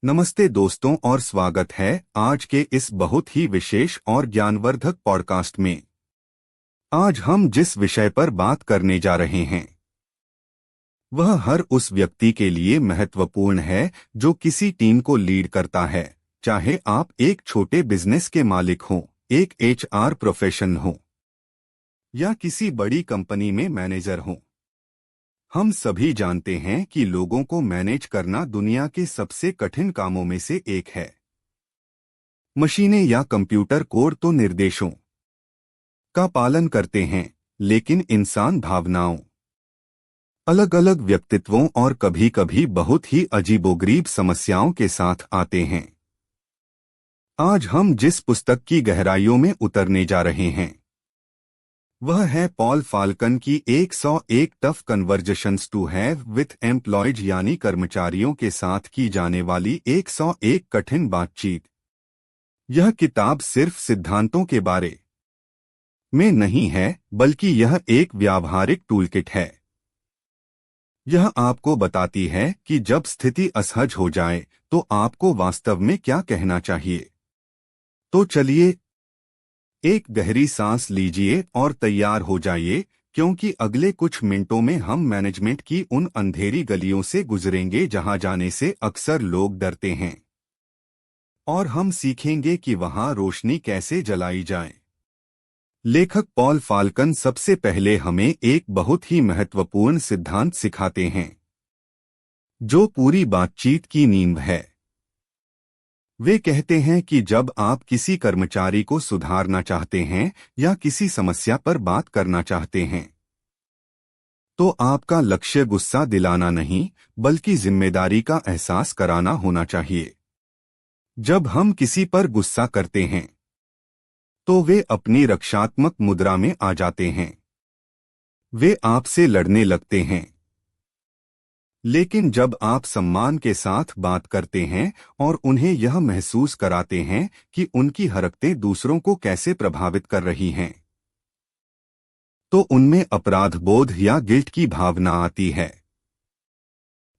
नमस्ते दोस्तों और स्वागत है आज के इस बहुत ही विशेष और ज्ञानवर्धक पॉडकास्ट में। आज हम जिस विषय पर बात करने जा रहे हैं वह हर उस व्यक्ति के लिए महत्वपूर्ण है जो किसी टीम को लीड करता है, चाहे आप एक छोटे बिजनेस के मालिक हों, एक एचआर प्रोफेशनल हो या किसी बड़ी कंपनी में मैनेजर हों। हम सभी जानते हैं कि लोगों को मैनेज करना दुनिया के सबसे कठिन कामों में से एक है। मशीनें या कंप्यूटर कोड तो निर्देशों का पालन करते हैं, लेकिन इंसान भावनाओं, अलग अलग व्यक्तित्वों और कभी-कभी बहुत ही अजीबोगरीब समस्याओं के साथ आते हैं। आज हम जिस पुस्तक की गहराइयों में उतरने जा रहे हैं वह है पॉल फाल्कन की 101 tough conversations to have with employees, यानी कर्मचारियों के साथ की जाने वाली 101 कठिन बातचीत। यह किताब सिर्फ सिद्धांतों के बारे में नहीं है, बल्कि यह एक व्यावहारिक टूलकिट है। यह आपको बताती है कि जब स्थिति असहज हो जाए तो आपको वास्तव में क्या कहना चाहिए। तो चलिए एक गहरी सांस लीजिए और तैयार हो जाइए, क्योंकि अगले कुछ मिनटों में हम मैनेजमेंट की उन अंधेरी गलियों से गुजरेंगे जहां जाने से अक्सर लोग डरते हैं, और हम सीखेंगे कि वहां रोशनी कैसे जलाई जाए। लेखक पॉल फाल्कन सबसे पहले हमें एक बहुत ही महत्वपूर्ण सिद्धांत सिखाते हैं जो पूरी बातचीत की नींव है। वे कहते हैं कि जब आप किसी कर्मचारी को सुधारना चाहते हैं या किसी समस्या पर बात करना चाहते हैं तो आपका लक्ष्य गुस्सा दिलाना नहीं, बल्कि जिम्मेदारी का एहसास कराना होना चाहिए। जब हम किसी पर गुस्सा करते हैं तो वे अपनी रक्षात्मक मुद्रा में आ जाते हैं, वे आपसे लड़ने लगते हैं। लेकिन जब आप सम्मान के साथ बात करते हैं और उन्हें यह महसूस कराते हैं कि उनकी हरकतें दूसरों को कैसे प्रभावित कर रही हैं, तो उनमें अपराध बोध या गिल्ट की भावना आती है,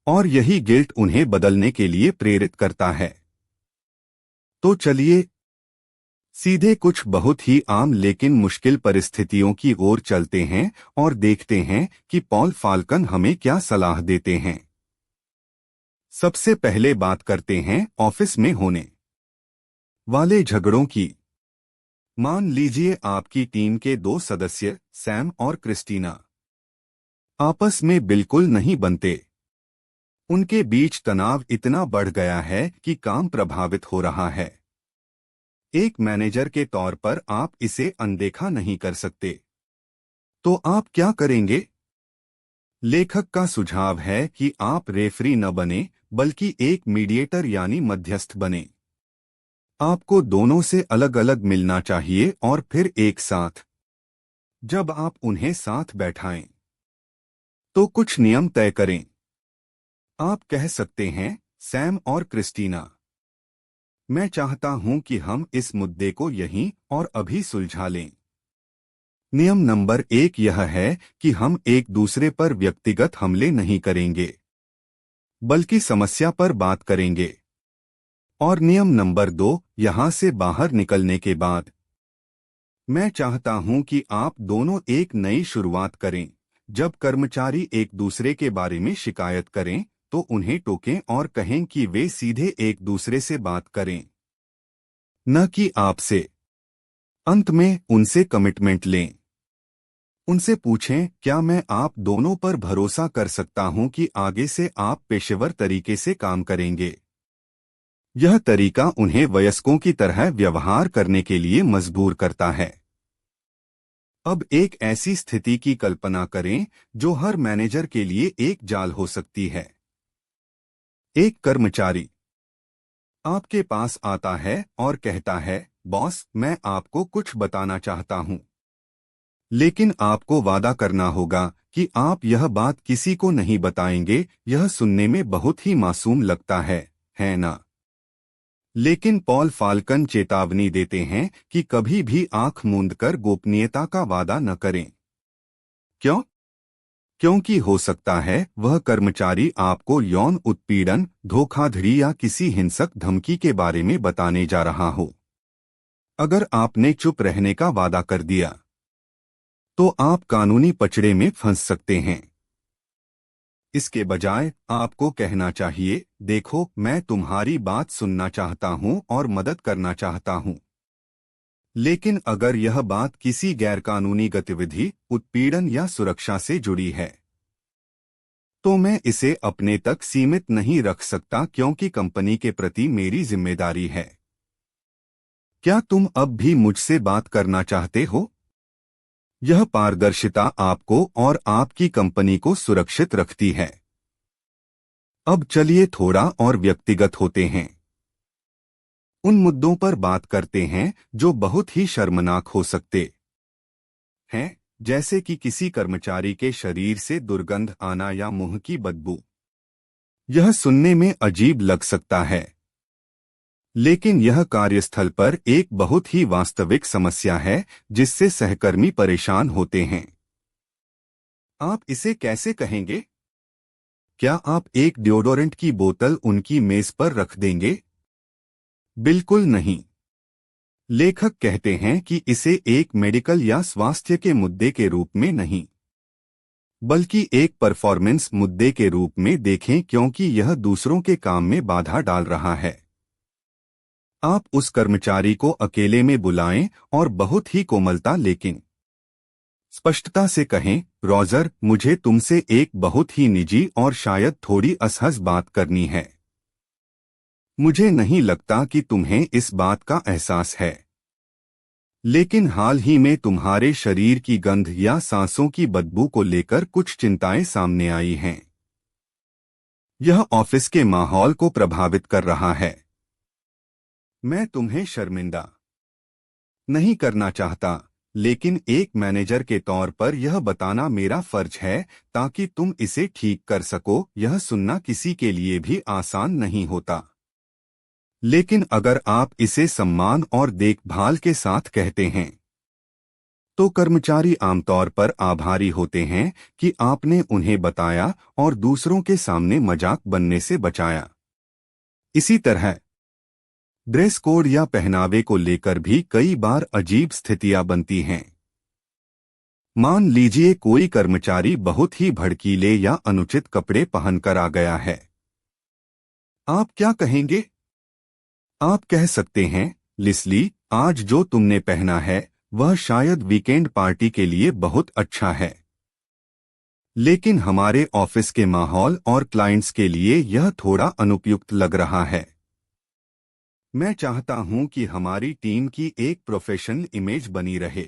और यही गिल्ट उन्हें बदलने के लिए प्रेरित करता है। तो चलिए सीधे कुछ बहुत ही आम लेकिन मुश्किल परिस्थितियों की ओर चलते हैं और देखते हैं कि पॉल फाल्कन हमें क्या सलाह देते हैं। सबसे पहले बात करते हैं ऑफिस में होने वाले झगड़ों की। मान लीजिए आपकी टीम के दो सदस्य सैम और क्रिस्टीना आपस में बिल्कुल नहीं बनते। उनके बीच तनाव इतना बढ़ गया है कि काम प्रभावित हो रहा है। एक मैनेजर के तौर पर आप इसे अनदेखा नहीं कर सकते। तो आप क्या करेंगे? लेखक का सुझाव है कि आप रेफरी न बने, बल्कि एक मीडिएटर यानी मध्यस्थ बने। आपको दोनों से अलग अलग मिलना चाहिए और फिर एक साथ जब आप उन्हें साथ बैठाएं तो कुछ नियम तय करें। आप कह सकते हैं, सैम और क्रिस्टीना, मैं चाहता हूं कि हम इस मुद्दे को यहीं और अभी सुलझा लें। नियम नंबर 1 यह है कि हम एक दूसरे पर व्यक्तिगत हमले नहीं करेंगे, बल्कि समस्या पर बात करेंगे। और नियम नंबर 2, यहां से बाहर निकलने के बाद मैं चाहता हूं कि आप दोनों एक नई शुरुआत करें। जब कर्मचारी एक दूसरे के बारे में शिकायत करें तो उन्हें टोकें और कहें कि वे सीधे एक दूसरे से बात करें, न कि आपसे। अंत में उनसे कमिटमेंट लें। उनसे पूछें, क्या मैं आप दोनों पर भरोसा कर सकता हूं कि आगे से आप पेशेवर तरीके से काम करेंगे। यह तरीका उन्हें वयस्कों की तरह व्यवहार करने के लिए मजबूर करता है। अब एक ऐसी स्थिति की कल्पना करें जो हर मैनेजर के लिए एक जाल हो सकती है। एक कर्मचारी आपके पास आता है और कहता है, बॉस, मैं आपको कुछ बताना चाहता हूं, लेकिन आपको वादा करना होगा कि आप यह बात किसी को नहीं बताएंगे। यह सुनने में बहुत ही मासूम लगता है ना? लेकिन पॉल फाल्कन चेतावनी देते हैं कि कभी भी आंख मूंदकर गोपनीयता का वादा न करें। क्यों? क्योंकि हो सकता है वह कर्मचारी आपको यौन उत्पीड़न, धोखाधड़ी या किसी हिंसक धमकी के बारे में बताने जा रहा हो। अगर आपने चुप रहने का वादा कर दिया तो आप कानूनी पचड़े में फंस सकते हैं। इसके बजाय आपको कहना चाहिए, देखो, मैं तुम्हारी बात सुनना चाहता हूं और मदद करना चाहता हूं, लेकिन अगर यह बात किसी गैरकानूनी गतिविधि, उत्पीड़न या सुरक्षा से जुड़ी है तो मैं इसे अपने तक सीमित नहीं रख सकता क्योंकि कंपनी के प्रति मेरी जिम्मेदारी है। क्या तुम अब भी मुझसे बात करना चाहते हो? यह पारदर्शिता आपको और आपकी कंपनी को सुरक्षित रखती है। अब चलिए थोड़ा और व्यक्तिगत होते हैं। उन मुद्दों पर बात करते हैं जो बहुत ही शर्मनाक हो सकते हैं, जैसे कि किसी कर्मचारी के शरीर से दुर्गंध आना या मुंह की बदबू। यह सुनने में अजीब लग सकता है, लेकिन यह कार्यस्थल पर एक बहुत ही वास्तविक समस्या है जिससे सहकर्मी परेशान होते हैं। आप इसे कैसे कहेंगे? क्या आप एक डिओडोरेंट की बोतल उनकी मेज पर रख देंगे? बिल्कुल नहीं। लेखक कहते हैं कि इसे एक मेडिकल या स्वास्थ्य के मुद्दे के रूप में नहीं, बल्कि एक परफॉर्मेंस मुद्दे के रूप में देखें क्योंकि यह दूसरों के काम में बाधा डाल रहा है। आप उस कर्मचारी को अकेले में बुलाएं और बहुत ही कोमलता लेकिन स्पष्टता से कहें, रॉजर, मुझे तुमसे एक बहुत ही निजी और शायद थोड़ी असहज बात करनी है। मुझे नहीं लगता कि तुम्हें इस बात का एहसास है, लेकिन हाल ही में तुम्हारे शरीर की गंध या सांसों की बदबू को लेकर कुछ चिंताएं सामने आई हैं। यह ऑफिस के माहौल को प्रभावित कर रहा है। मैं तुम्हें शर्मिंदा नहीं करना चाहता, लेकिन एक मैनेजर के तौर पर यह बताना मेरा फर्ज है ताकि तुम इसे ठीक कर सको। यह सुनना किसी के लिए भी आसान नहीं होता, लेकिन अगर आप इसे सम्मान और देखभाल के साथ कहते हैं तो कर्मचारी आमतौर पर आभारी होते हैं कि आपने उन्हें बताया और दूसरों के सामने मजाक बनने से बचाया। इसी तरह ड्रेस कोड या पहनावे को लेकर भी कई बार अजीब स्थितियां बनती हैं। मान लीजिए कोई कर्मचारी बहुत ही भड़कीले या अनुचित कपड़े पहनकर आ गया है। आप क्या कहेंगे? आप कह सकते हैं, लिसली, आज जो तुमने पहना है वह शायद वीकेंड पार्टी के लिए बहुत अच्छा है, लेकिन हमारे ऑफिस के माहौल और क्लाइंट्स के लिए यह थोड़ा अनुपयुक्त लग रहा है। मैं चाहता हूं कि हमारी टीम की एक प्रोफेशनल इमेज बनी रहे।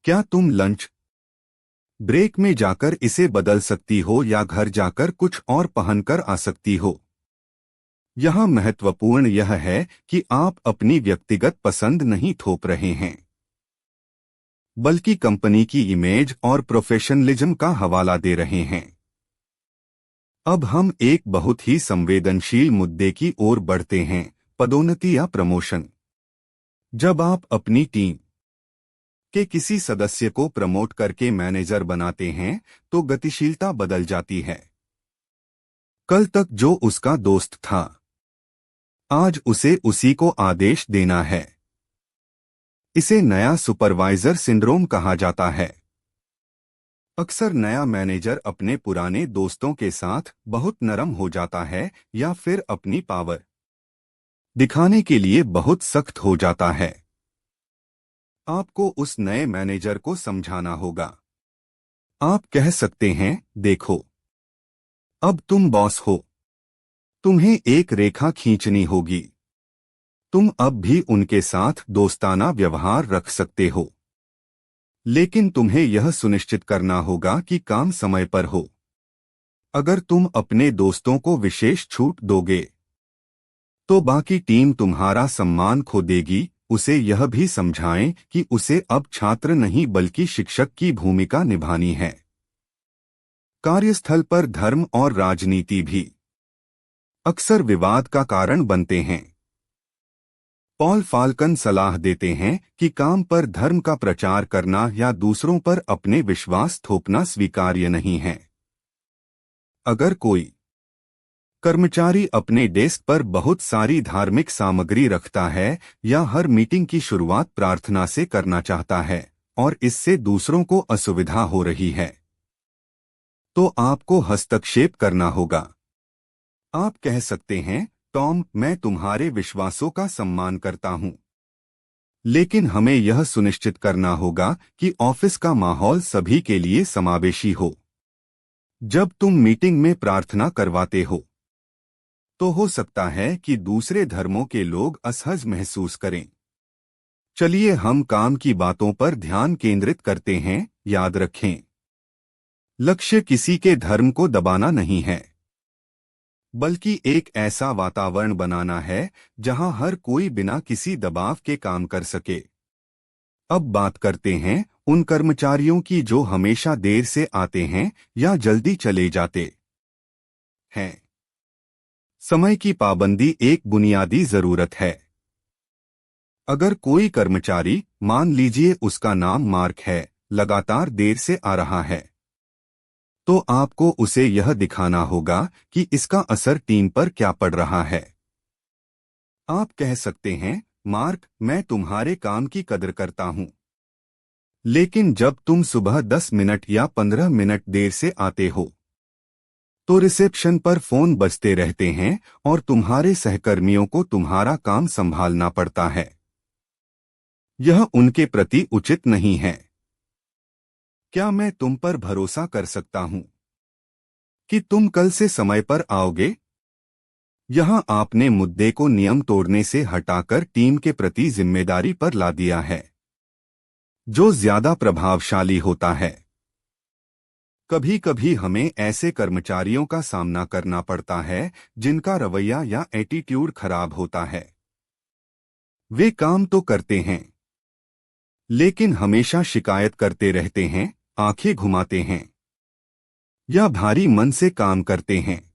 क्या तुम लंच ब्रेक में जाकर इसे बदल सकती हो या घर जाकर कुछ और पहनकर आ सकती हो? यहाँ महत्वपूर्ण यह है कि आप अपनी व्यक्तिगत पसंद नहीं थोप रहे हैं, बल्कि कंपनी की इमेज और प्रोफेशनलिज्म का हवाला दे रहे हैं। अब हम एक बहुत ही संवेदनशील मुद्दे की ओर बढ़ते हैं, पदोन्नति या प्रमोशन। जब आप अपनी टीम के किसी सदस्य को प्रमोट करके मैनेजर बनाते हैं तो गतिशीलता बदल जाती है। कल तक जो उसका दोस्त था, आज उसे उसी को आदेश देना है। इसे नया सुपरवाइजर सिंड्रोम कहा जाता है। अक्सर नया मैनेजर अपने पुराने दोस्तों के साथ बहुत नरम हो जाता है या फिर अपनी पावर दिखाने के लिए बहुत सख्त हो जाता है। आपको उस नए मैनेजर को समझाना होगा। आप कह सकते हैं, देखो, अब तुम बॉस हो, तुम्हें एक रेखा खींचनी होगी। तुम अब भी उनके साथ दोस्ताना व्यवहार रख सकते हो, लेकिन तुम्हें यह सुनिश्चित करना होगा कि काम समय पर हो। अगर तुम अपने दोस्तों को विशेष छूट दोगे तो बाकी टीम तुम्हारा सम्मान खो देगी। उसे यह भी समझाएं कि उसे अब छात्र नहीं बल्कि शिक्षक की भूमिका निभानी है। कार्यस्थल पर धर्म और राजनीति भी अक्सर विवाद का कारण बनते हैं। पॉल फाल्कन सलाह देते हैं कि काम पर धर्म का प्रचार करना या दूसरों पर अपने विश्वास थोपना स्वीकार्य नहीं है। अगर कोई कर्मचारी अपने डेस्क पर बहुत सारी धार्मिक सामग्री रखता है या हर मीटिंग की शुरुआत प्रार्थना से करना चाहता है और इससे दूसरों को असुविधा हो रही है, तो आपको हस्तक्षेप करना होगा। आप कह सकते हैं, टॉम, मैं तुम्हारे विश्वासों का सम्मान करता हूं, लेकिन हमें यह सुनिश्चित करना होगा कि ऑफिस का माहौल सभी के लिए समावेशी हो। जब तुम मीटिंग में प्रार्थना करवाते हो, तो हो सकता है कि दूसरे धर्मों के लोग असहज महसूस करें। चलिए हम काम की बातों पर ध्यान केंद्रित करते हैं। याद रखें, लक्ष्य किसी के धर्म को दबाना नहीं है, बल्कि एक ऐसा वातावरण बनाना है जहां हर कोई बिना किसी दबाव के काम कर सके। अब बात करते हैं उन कर्मचारियों की जो हमेशा देर से आते हैं या जल्दी चले जाते हैं। समय की पाबंदी एक बुनियादी जरूरत है। अगर कोई कर्मचारी, मान लीजिए उसका नाम मार्क है, लगातार देर से आ रहा है, तो आपको उसे यह दिखाना होगा कि इसका असर टीम पर क्या पड़ रहा है। आप कह सकते हैं, मार्क, मैं तुम्हारे काम की कदर करता हूं, लेकिन जब तुम सुबह 10 मिनट या 15 मिनट देर से आते हो, तो रिसेप्शन पर फोन बजते रहते हैं और तुम्हारे सहकर्मियों को तुम्हारा काम संभालना पड़ता है। यह उनके प्रति उचित नहीं है। क्या मैं तुम पर भरोसा कर सकता हूं कि तुम कल से समय पर आओगे? यहां आपने मुद्दे को नियम तोड़ने से हटाकर टीम के प्रति जिम्मेदारी पर ला दिया है, जो ज्यादा प्रभावशाली होता है। कभी कभी हमें ऐसे कर्मचारियों का सामना करना पड़ता है जिनका रवैया या एटीट्यूड खराब होता है। वे काम तो करते हैं, लेकिन हमेशा शिकायत करते रहते हैं, आंखें घुमाते हैं या भारी मन से काम करते हैं।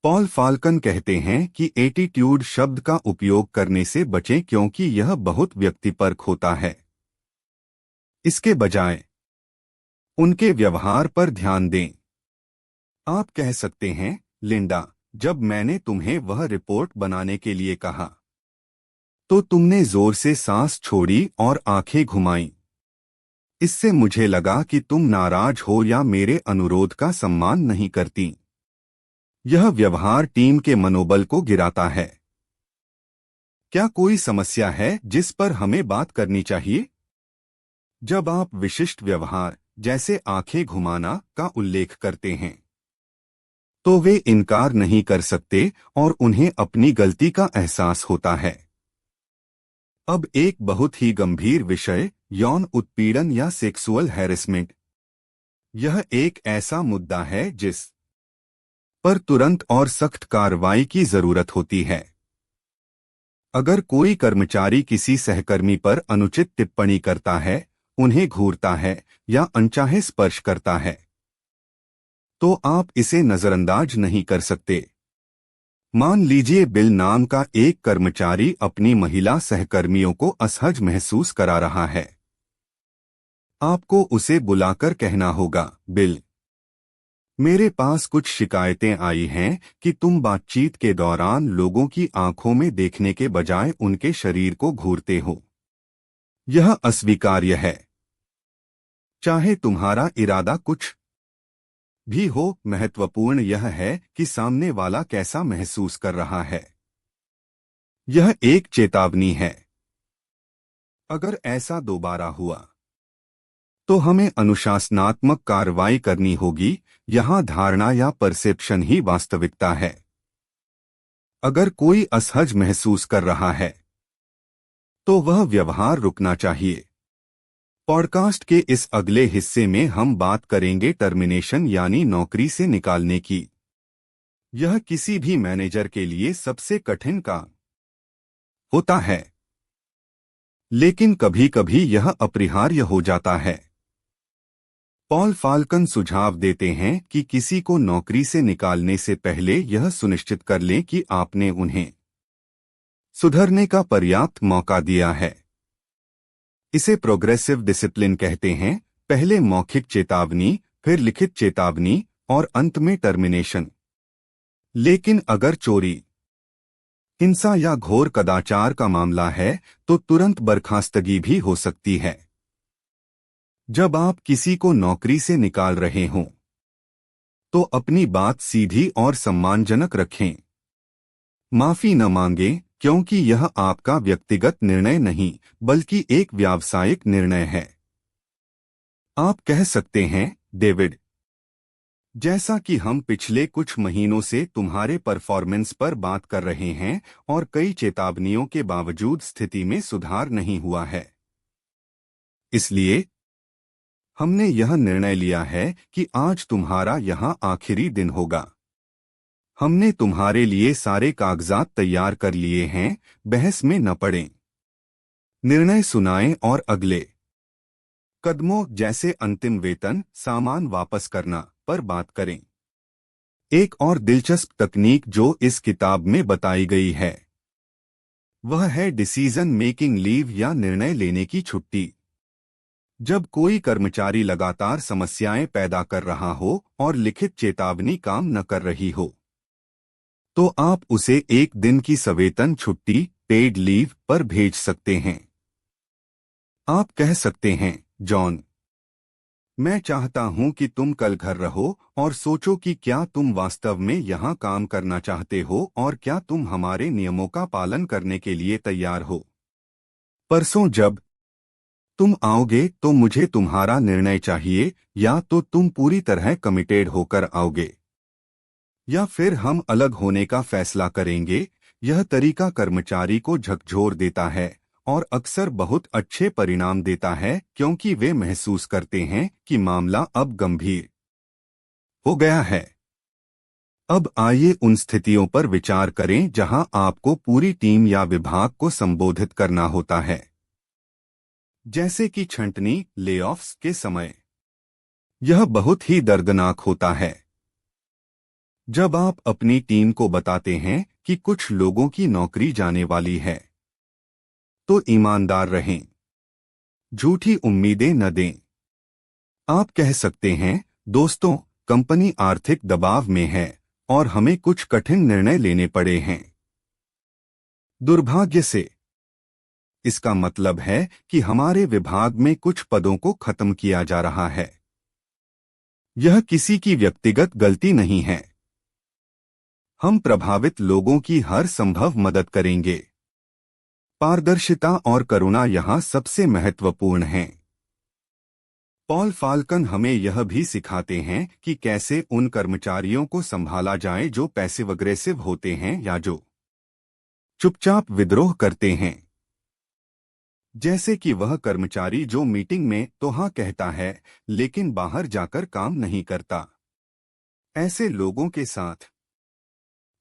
पॉल फाल्कन कहते हैं कि एटीट्यूड शब्द का उपयोग करने से बचें क्योंकि यह बहुत व्यक्तिपरक होता है। इसके बजाय उनके व्यवहार पर ध्यान दें। आप कह सकते हैं, लिंडा, जब मैंने तुम्हें वह रिपोर्ट बनाने के लिए कहा, तो तुमने जोर से सांस छोड़ी और आंखें घुमाईं। इससे मुझे लगा कि तुम नाराज हो या मेरे अनुरोध का सम्मान नहीं करती। यह व्यवहार टीम के मनोबल को गिराता है। क्या कोई समस्या है जिस पर हमें बात करनी चाहिए? जब आप विशिष्ट व्यवहार, जैसे आंखें घुमाना, का उल्लेख करते हैं, तो वे इनकार नहीं कर सकते और उन्हें अपनी गलती का एहसास होता है। अब एक बहुत ही गंभीर विषय, यौन उत्पीड़न या सेक्सुअल हैरेसमेंट। यह एक ऐसा मुद्दा है जिस पर तुरंत और सख्त कार्रवाई की जरूरत होती है। अगर कोई कर्मचारी किसी सहकर्मी पर अनुचित टिप्पणी करता है, उन्हें घूरता है या अनचाहे स्पर्श करता है, तो आप इसे नजरअंदाज नहीं कर सकते। मान लीजिए बिल नाम का एक कर्मचारी अपनी महिला सहकर्मियों को असहज महसूस करा रहा है। आपको उसे बुलाकर कहना होगा, बिल, मेरे पास कुछ शिकायतें आई हैं कि तुम बातचीत के दौरान लोगों की आंखों में देखने के बजाय उनके शरीर को घूरते हो। यह अस्वीकार्य है। चाहे तुम्हारा इरादा कुछ भी हो, महत्वपूर्ण यह है कि सामने वाला कैसा महसूस कर रहा है। यह एक चेतावनी है। अगर ऐसा दोबारा हुआ, तो हमें अनुशासनात्मक कार्रवाई करनी होगी। यहां धारणा या परसेप्शन ही वास्तविकता है। अगर कोई असहज महसूस कर रहा है, तो वह व्यवहार रुकना चाहिए। पॉडकास्ट के इस अगले हिस्से में हम बात करेंगे टर्मिनेशन यानी नौकरी से निकालने की। यह किसी भी मैनेजर के लिए सबसे कठिन काम होता है, लेकिन कभी-कभी यह अपरिहार्य हो जाता है। पॉल फाल्कन सुझाव देते हैं कि किसी को नौकरी से निकालने से पहले यह सुनिश्चित कर लें कि आपने उन्हें सुधरने का पर्याप्त मौका दिया है। इसे प्रोग्रेसिव डिसिप्लिन कहते हैं। पहले मौखिक चेतावनी, फिर लिखित चेतावनी और अंत में टर्मिनेशन। लेकिन अगर चोरी, हिंसा या घोर कदाचार का मामला है तो तुरंत बर्खास्तगी भी हो सकती है। जब आप किसी को नौकरी से निकाल रहे हों तो अपनी बात सीधी और सम्मानजनक रखें। माफी न मांगें, क्योंकि यह आपका व्यक्तिगत निर्णय नहीं बल्कि एक व्यावसायिक निर्णय है। आप कह सकते हैं, डेविड, जैसा कि हम पिछले कुछ महीनों से तुम्हारे परफॉर्मेंस पर बात कर रहे हैं और कई चेतावनियों के बावजूद स्थिति में सुधार नहीं हुआ है, इसलिए हमने यह निर्णय लिया है कि आज तुम्हारा यहां आखिरी दिन होगा। हमने तुम्हारे लिए सारे कागजात तैयार कर लिए हैं, बहस में न पड़ें। निर्णय सुनाएं और अगले कदमों जैसे अंतिम वेतन, सामान वापस करना पर बात करें। एक और दिलचस्प तकनीक जो इस किताब में बताई गई है वह है डिसीजन मेकिंग लीव या निर्णय लेने की छुट्टी। जब कोई कर्मचारी लगातार समस्याएं पैदा कर रहा हो और लिखित चेतावनी काम न कर रही हो तो आप उसे एक दिन की सवेतन छुट्टी, पेड लीव पर भेज सकते हैं। आप कह सकते हैं, जॉन, मैं चाहता हूं कि तुम कल घर रहो और सोचो कि क्या तुम वास्तव में यहां काम करना चाहते हो और क्या तुम हमारे नियमों का पालन करने के लिए तैयार हो। परसों जब तुम आओगे तो मुझे तुम्हारा निर्णय चाहिए, या तो तुम पूरी तरह कमिटेड होकर आओगे या फिर हम अलग होने का फैसला करेंगे। यह तरीका कर्मचारी को झकझोर देता है और अक्सर बहुत अच्छे परिणाम देता है, क्योंकि वे महसूस करते हैं कि मामला अब गंभीर हो गया है। अब आइए उन स्थितियों पर विचार करें जहां आपको पूरी टीम या विभाग को संबोधित करना होता है, जैसे कि छंटनी, लेऑफ्स के समय। यह बहुत ही दर्दनाक होता है जब आप अपनी टीम को बताते हैं कि कुछ लोगों की नौकरी जाने वाली है। तो ईमानदार रहें, झूठी उम्मीदें न दें। आप कह सकते हैं, दोस्तों, कंपनी आर्थिक दबाव में है और हमें कुछ कठिन निर्णय लेने पड़े हैं। दुर्भाग्य से इसका मतलब है कि हमारे विभाग में कुछ पदों को खत्म किया जा रहा है। यह किसी की व्यक्तिगत गलती नहीं है। हम प्रभावित लोगों की हर संभव मदद करेंगे। पारदर्शिता और करुणा यहाँ सबसे महत्वपूर्ण हैं। पॉल फाल्कन हमें यह भी सिखाते हैं कि कैसे उन कर्मचारियों को संभाला जाए जो पैसिव अग्रेसिव होते हैं या जो चुपचाप विद्रोह करते हैं। जैसे कि वह कर्मचारी जो मीटिंग में तो हाँ कहता है लेकिन बाहर जाकर काम नहीं करता। ऐसे लोगों के साथ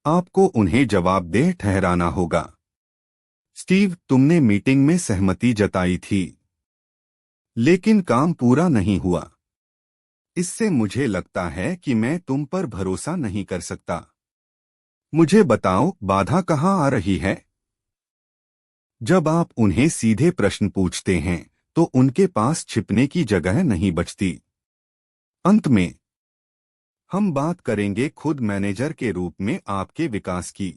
आपको उन्हें जवाबदेह ठहराना होगा। स्टीव, तुमने मीटिंग में सहमति जताई थी लेकिन काम पूरा नहीं हुआ। इससे मुझे लगता है कि मैं तुम पर भरोसा नहीं कर सकता। मुझे बताओ, बाधा कहाँ आ रही है? जब आप उन्हें सीधे प्रश्न पूछते हैं तो उनके पास छिपने की जगह नहीं बचती। अंत में हम बात करेंगे खुद मैनेजर के रूप में आपके विकास की।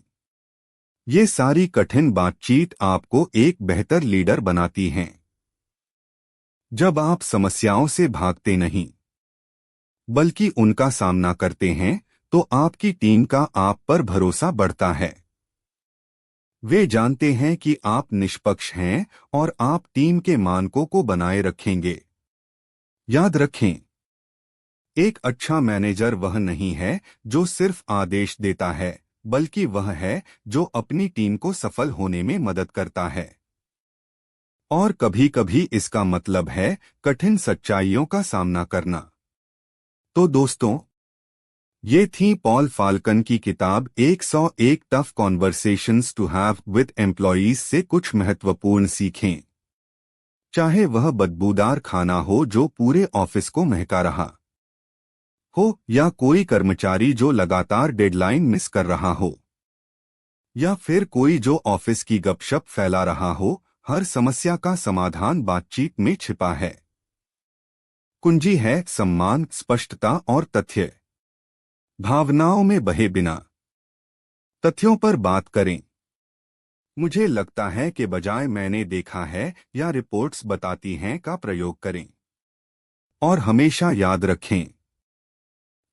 ये सारी कठिन बातचीत आपको एक बेहतर लीडर बनाती हैं। जब आप समस्याओं से भागते नहीं बल्कि उनका सामना करते हैं तो आपकी टीम का आप पर भरोसा बढ़ता है। वे जानते हैं कि आप निष्पक्ष हैं और आप टीम के मानकों को बनाए रखेंगे। याद रखें, एक अच्छा मैनेजर वह नहीं है जो सिर्फ आदेश देता है, बल्कि वह है जो अपनी टीम को सफल होने में मदद करता है। और कभी-कभी इसका मतलब है कठिन सच्चाइयों का सामना करना। तो दोस्तों, ये थी पॉल फाल्कन की किताब 101 tough conversations to have with employees से कुछ महत्वपूर्ण सीखें। चाहे वह बदबूदार खाना हो जो पूरे ऑफिस को महका रहा हो या कोई कर्मचारी जो लगातार डेडलाइन मिस कर रहा हो। या फिर कोई जो ऑफिस की गपशप फैला रहा हो, हर समस्या का समाधान बातचीत में छिपा है। कुंजी है सम्मान, स्पष्टता और तथ्य। भावनाओं में बहे बिना तथ्यों पर बात करें। मुझे लगता है कि बजाय मैंने देखा है या रिपोर्ट्स बताती हैं का प्रयोग करें। और हमेशा याद रखें,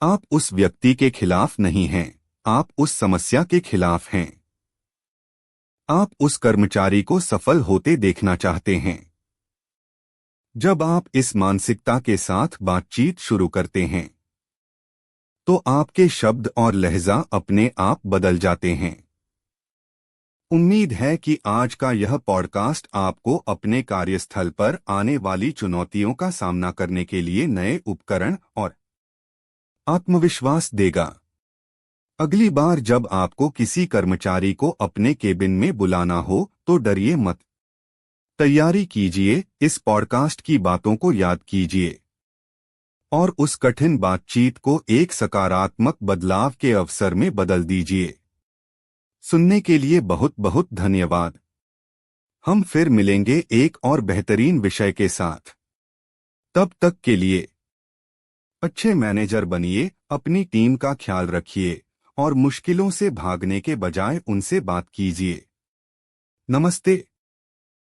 आप उस व्यक्ति के खिलाफ नहीं हैं, आप उस समस्या के खिलाफ हैं। आप उस कर्मचारी को सफल होते देखना चाहते हैं। जब आप इस मानसिकता के साथ बातचीत शुरू करते हैं, तो आपके शब्द और लहजा अपने आप बदल जाते हैं। उम्मीद है कि आज का यह पॉडकास्ट आपको अपने कार्यस्थल पर आने वाली चुनौतियों का सामना करने के लिए नए उपकरण और आत्मविश्वास देगा। अगली बार जब आपको किसी कर्मचारी को अपने केबिन में बुलाना हो तो डरिए मत। तैयारी कीजिए, इस पॉडकास्ट की बातों को याद कीजिए और उस कठिन बातचीत को एक सकारात्मक बदलाव के अवसर में बदल दीजिए। सुनने के लिए बहुत बहुत धन्यवाद। हम फिर मिलेंगे एक और बेहतरीन विषय के साथ। तब तक के लिए अच्छे मैनेजर बनिए, अपनी टीम का ख्याल रखिए और मुश्किलों से भागने के बजाय उनसे बात कीजिए। नमस्ते।